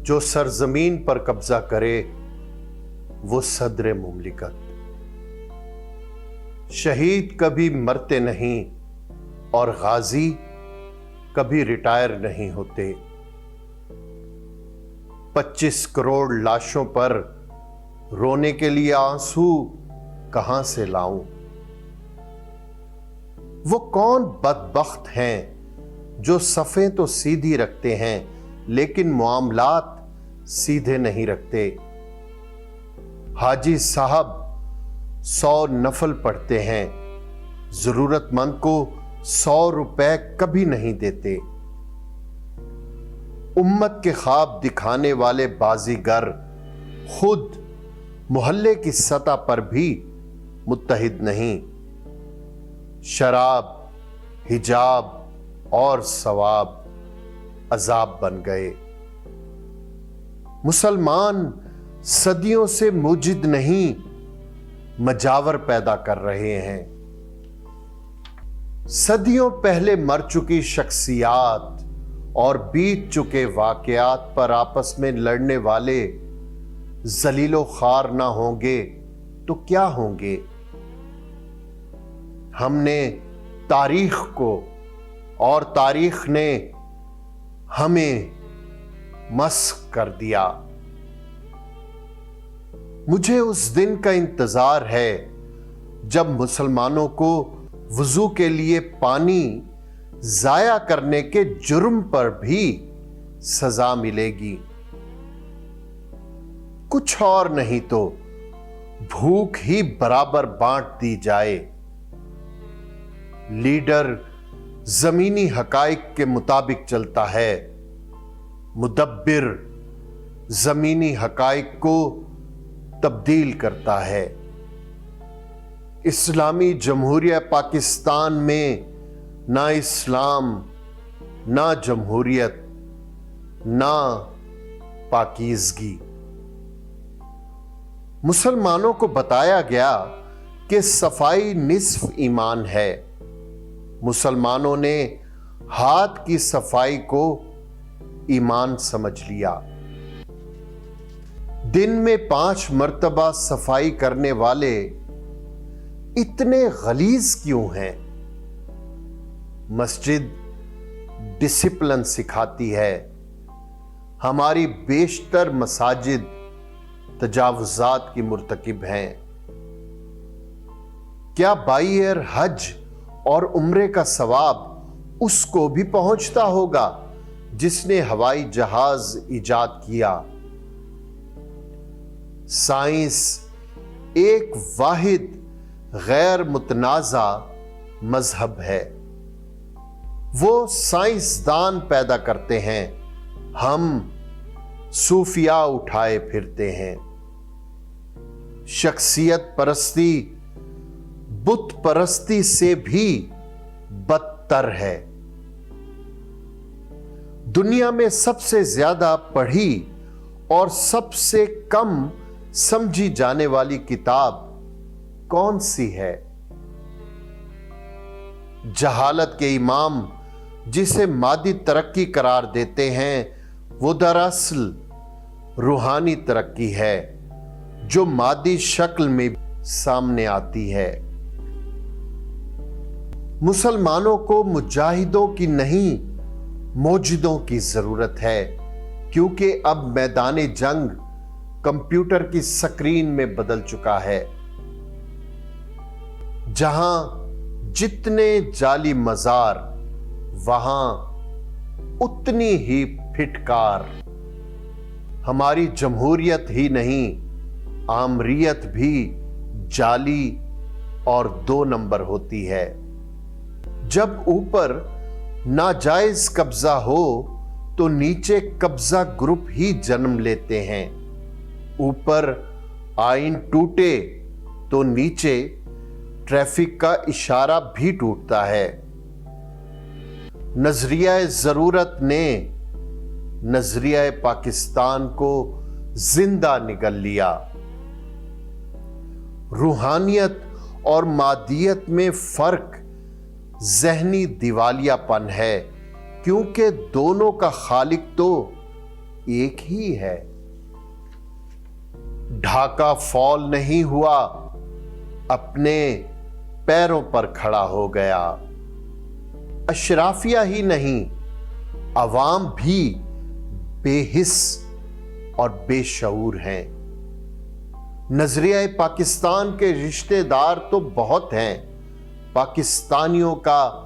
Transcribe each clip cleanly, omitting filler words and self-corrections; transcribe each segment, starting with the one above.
جو سرزمین پر قبضہ کرے وہ صدر مملکت۔ شہید کبھی مرتے نہیں اور غازی کبھی ریٹائر نہیں ہوتے۔ 25 کروڑ لاشوں پر رونے کے لیے آنسو کہاں سے لاؤں؟ وہ کون بدبخت ہیں جو صفیں تو سیدھی رکھتے ہیں لیکن معاملات سیدھے نہیں رکھتے۔ حاجی صاحب 100 نفل پڑھتے ہیں، ضرورت مند کو 100 روپے کبھی نہیں دیتے۔ امت کے خواب دکھانے والے بازیگر خود محلے کی سطح پر بھی متحد نہیں۔ شراب، حجاب اور ثواب عذاب بن گئے۔ مسلمان صدیوں سے موجد نہیں، مجاور پیدا کر رہے ہیں۔ صدیوں پہلے مر چکی شخصیات اور بیت چکے واقعات پر آپس میں لڑنے والے ذلیل و خوار نہ ہوں گے تو کیا ہوں گے؟ ہم نے تاریخ کو اور تاریخ نے ہمیں مسخ کر دیا۔ مجھے اس دن کا انتظار ہے جب مسلمانوں کو وضو کے لیے پانی ضائع کرنے کے جرم پر بھی سزا ملے گی۔ کچھ اور نہیں تو بھوک ہی برابر بانٹ دی جائے۔ لیڈر زمینی حقائق کے مطابق چلتا ہے، مدبر زمینی حقائق کو تبدیل کرتا ہے۔ اسلامی جمہوریہ پاکستان میں نہ اسلام، نہ جمہوریت، نہ پاکیزگی۔ مسلمانوں کو بتایا گیا کہ صفائی نصف ایمان ہے۔ مسلمانوں نے ہاتھ کی صفائی کو ایمان سمجھ لیا۔ دن میں 5 مرتبہ صفائی کرنے والے اتنے غلیظ کیوں ہیں؟ مسجد ڈسپلن سکھاتی ہے، ہماری بیشتر مساجد تجاوزات کی مرتکب ہیں۔ کیا بائیر حج اور عمرے کا ثواب اس کو بھی پہنچتا ہوگا جس نے ہوائی جہاز ایجاد کیا؟ سائنس ایک واحد غیر متنازع مذہب ہے۔ وہ سائنسدان پیدا کرتے ہیں، ہم صوفیاء اٹھائے پھرتے ہیں۔ شخصیت پرستی بت پرستی سے بھی بدتر ہے۔ دنیا میں سب سے زیادہ پڑھی اور سب سے کم سمجھی جانے والی کتاب کون سی ہے؟ جہالت کے امام جسے مادی ترقی قرار دیتے ہیں، وہ دراصل روحانی ترقی ہے جو مادی شکل میں سامنے آتی ہے۔ مسلمانوں کو مجاہدوں کی نہیں، موجدوں کی ضرورت ہے، کیونکہ اب میدان جنگ کمپیوٹر کی سکرین میں بدل چکا ہے۔ جہاں جتنے جعلی مزار، وہاں اتنی ہی پھٹکار۔ ہماری جمہوریت ہی نہیں، آمریت بھی جعلی اور 2 نمبر ہوتی ہے۔ جب اوپر ناجائز قبضہ ہو تو نیچے قبضہ گروپ ہی جنم لیتے ہیں۔ اوپر آئین ٹوٹے تو نیچے ٹریفک کا اشارہ بھی ٹوٹتا ہے۔ نظریہ ضرورت نے نظریہ پاکستان کو زندہ نگل لیا۔ روحانیت اور مادیت میں فرق ذہنی دیوالیہ پن ہے، کیونکہ دونوں کا خالق تو ایک ہی ہے۔ ڈھاکہ فال نہیں ہوا، اپنے پیروں پر کھڑا ہو گیا۔ اشرافیہ ہی نہیں، عوام بھی بے حس اور بے شعور ہیں۔ نظریہ پاکستان کے رشتہ دار تو بہت ہیں، پاکستانیوں کا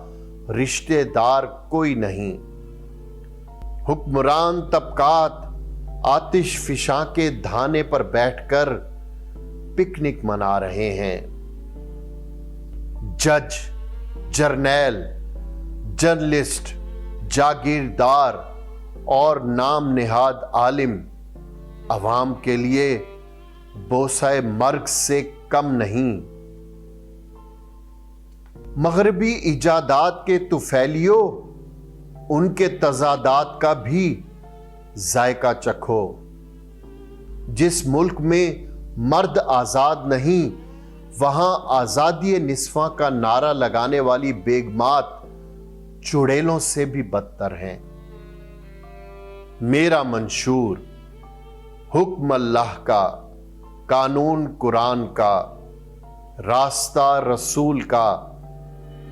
رشتہ دار کوئی نہیں۔ حکمران طبقات آتش فشاں کے دھانے پر بیٹھ کر پکنک منا رہے ہیں۔ جج، جرنیل، جرنلسٹ، جاگیردار اور نام نہاد عالم عوام کے لیے بوسہ مرگ سے کم نہیں۔ مغربی ایجادات کے طفیلیوں، ان کے تضادات کا بھی ذائقہ چکھو۔ جس ملک میں مرد آزاد نہیں، وہاں آزادی نصفہ کا نعرہ لگانے والی بیگمات چڑیلوں سے بھی بدتر ہیں۔ میرا منشور، حکم اللہ کا، قانون قرآن کا، راستہ رسول کا،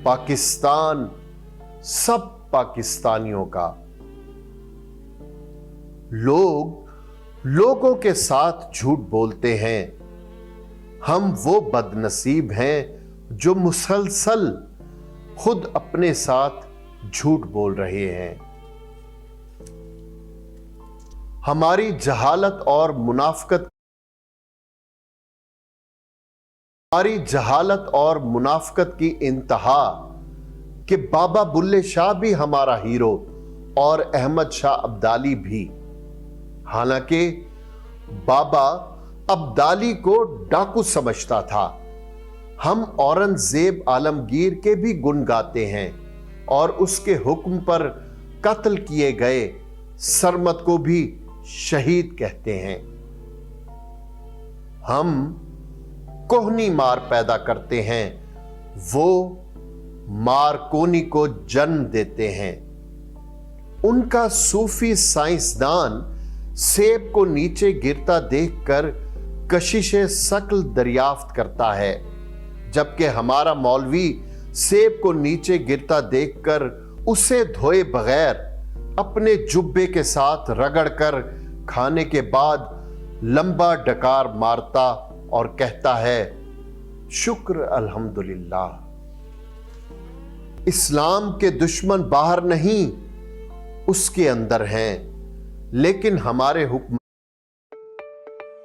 پاکستان سب پاکستانیوں کا۔ لوگوں کے ساتھ جھوٹ بولتے ہیں۔ ہم وہ بد نصیب ہیں جو مسلسل خود اپنے ساتھ جھوٹ بول رہے ہیں۔ ہماری جہالت اور منافقت کی انتہا کہ بابا بلے شاہ بھی ہمارا ہیرو اور احمد شاہ ابدالی بھی، حالانکہ بابا ابدالی کو ڈاکو سمجھتا تھا۔ ہم اورنگزیب عالمگیر کے بھی گن گاتے ہیں اور اس کے حکم پر قتل کیے گئے سرمد کو بھی شہید کہتے ہیں۔ ہم کوہنی مار پیدا کرتے ہیں، وہ مارکونی کو جنم دیتے ہیں۔ ان کا صوفی سائنسدان سیب کو نیچے گرتا دیکھ کر کشش ثقل دریافت کرتا ہے، جبکہ ہمارا مولوی سیب کو نیچے گرتا دیکھ کر اسے دھوئے بغیر اپنے جبے کے ساتھ رگڑ کر کھانے کے بعد لمبا ڈکار مارتا اور کہتا ہے، شکر الحمدللہ۔ اسلام کے دشمن باہر نہیں، اس کے اندر ہیں، لیکن ہمارے حکم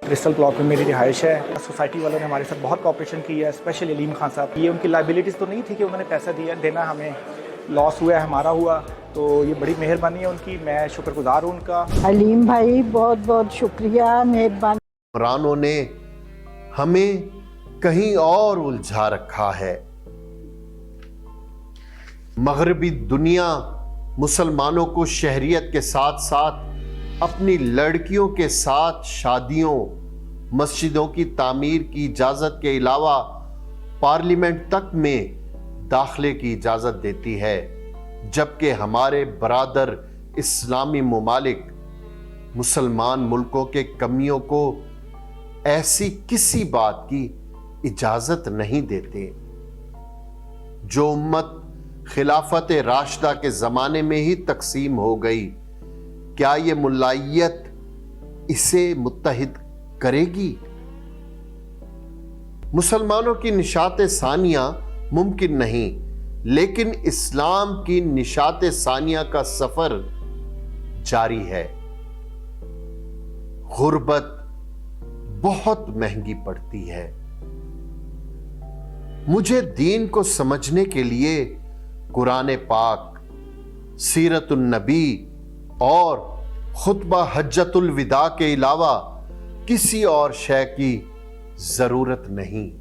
کرسٹل بلاک میں میری رہائش ہے۔ سوسائٹی والوں نے ہمارے ساتھ بہت کوآپریشن کی ہے، اسپیشلی علیم خان صاحب۔ یہ ان کی لائبلٹیز تو نہیں تھی کہ انہوں نے پیسہ دینا، ہمیں لاس ہوا ہے، ہمارا ہوا، تو یہ بڑی مہربانی ہے ان کی، میں شکر گزار ہوں ان کا۔ علیم بھائی بہت بہت شکریہ، مہربانی۔ حکمرانوں نے ہمیں کہیں اور الجھا رکھا ہے۔ مغربی دنیا مسلمانوں کو شہریت کے ساتھ ساتھ اپنی لڑکیوں کے ساتھ شادیوں، مسجدوں کی تعمیر کی اجازت کے علاوہ پارلیمنٹ تک میں داخلے کی اجازت دیتی ہے، جبکہ ہمارے برادر اسلامی ممالک مسلمان ملکوں کے کمیوں کو ایسی کسی بات کی اجازت نہیں دیتے۔ جو امت خلافت راشدہ کے زمانے میں ہی تقسیم ہو گئی، کیا یہ ملائیت اسے متحد کرے گی؟ مسلمانوں کی نشاط ثانیہ ممکن نہیں، لیکن اسلام کی نشاط ثانیہ کا سفر جاری ہے۔ غربت بہت مہنگی پڑتی ہے۔ مجھے دین کو سمجھنے کے لیے قرآن پاک، سیرت النبی اور خطبہ حجت الوداع کے علاوہ کسی اور شے کی ضرورت نہیں۔